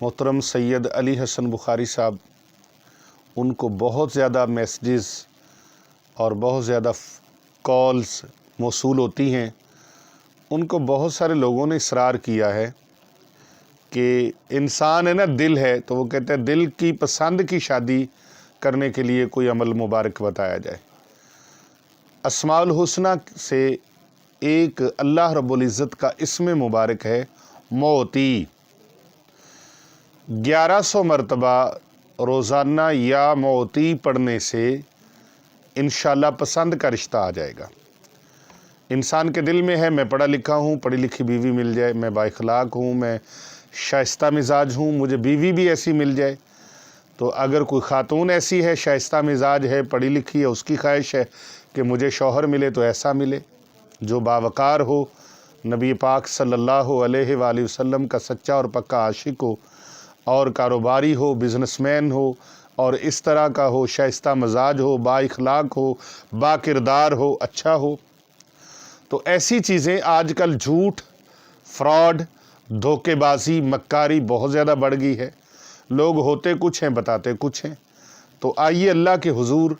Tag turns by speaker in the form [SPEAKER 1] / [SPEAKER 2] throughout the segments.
[SPEAKER 1] मोहतरम सैयद अली हसन बुखारी साहब, उनको बहुत ज़्यादा मैसेजेस और बहुत ज़्यादा कॉल्स मौसूल होती हैं। उनको बहुत सारे लोगों ने इसरार किया है कि इंसान है ना, दिल है, तो वो कहते हैं दिल की पसंद की शादी करने के लिए कोई अमल मुबारक बताया जाए। अस्माउल हुस्ना से एक अल्लाह रब्बुल इज़्ज़त का इस्म मुबारक है मोती। 1100 मरतबा रोज़ाना या मोती पढ़ने से इंशाअल्लाह पसंद का रिश्ता आ जाएगा। इंसान के दिल में है मैं पढ़ा लिखा हूँ, पढ़ी लिखी बीवी मिल जाए, मैं बाइखलाक हूँ, मैं शाइस्ता मिजाज हूँ, मुझे बीवी भी ऐसी मिल जाए। तो अगर कोई ख़ातून ऐसी है, शाइस्ता मिजाज है, पढ़ी लिखी है, उसकी ख्वाहिश है कि मुझे शौहर मिले तो ऐसा मिले जो बावकार हो, नबी पाक सल्लल्लाहु अलैहि वसल्लम का सच्चा और पक्का आशिक हो, और कारोबारी हो, बिज़नेसमैन हो, और इस तरह का हो, शाइस्ता मिजाज हो, बाइखलाक हो, बाकिरदार हो, अच्छा हो। तो ऐसी चीज़ें आजकल झूठ, फ्रॉड, धोखेबाजी, मक्कारी बहुत ज़्यादा बढ़ गई है। लोग होते कुछ हैं, बताते कुछ हैं। तो आइए अल्लाह के हुजूर,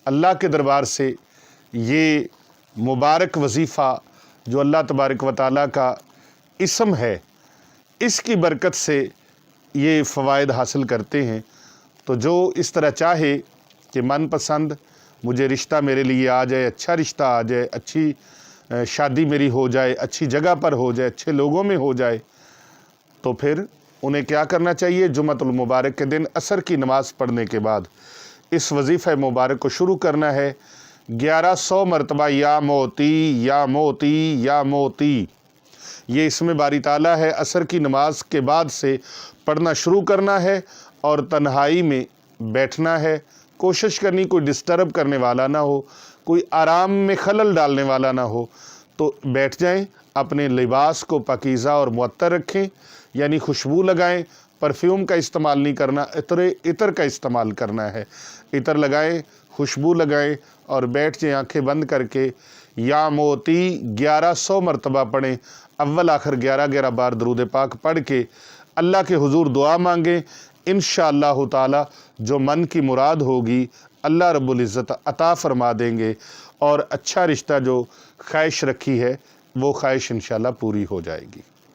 [SPEAKER 1] अल्लाह के दरबार से ये मुबारक वजीफ़ा जो अल्लाह तबारक व तआला का इस्म है, इसकी बरकत से ये फ़वाइद हासिल करते हैं। तो जो इस तरह चाहे कि मनपसंद मुझे रिश्ता मेरे लिए आ जाए, अच्छा रिश्ता आ जाए, अच्छी शादी मेरी हो जाए, अच्छी जगह पर हो जाए, अच्छे लोगों में हो जाए, तो फिर उन्हें क्या करना चाहिए? जुम्मतुल मुबारक के दिन असर की नमाज़ पढ़ने के बाद इस वजीफ़े मुबारक को शुरू करना है। 1100 मरतबा या मोती या मोती या मोती, ये इसमें बारी ताला है। असर की नमाज के बाद से पढ़ना शुरू करना है और तन्हाई में बैठना है। कोशिश करनी कोई डिस्टर्ब करने वाला ना हो, कोई आराम में खलल डालने वाला ना हो, तो बैठ जाएं। अपने लिबास को पाकीज़ा और मुअत्तर रखें, यानी खुशबू लगाएं, परफ्यूम का इस्तेमाल नहीं करना, इतर का इस्तेमाल करना है। इतर लगाएं, खुशबू लगाएं और बैठ जाएं आंखें बंद करके। या मोती 1100 मरतबा पढ़ें। अव्वल आखिर 11-11 बार दरूद पाक पढ़ के अल्लाह के हुजूर दुआ मांगें। इंशाअल्लाह ताला जो मन की मुराद होगी अल्लाह रब्बुल इज़्ज़त अता फरमा देंगे, और अच्छा रिश्ता जो ख्वाहिश रखी है वो ख्वाहिश इंशाअल्लाह पूरी हो जाएगी।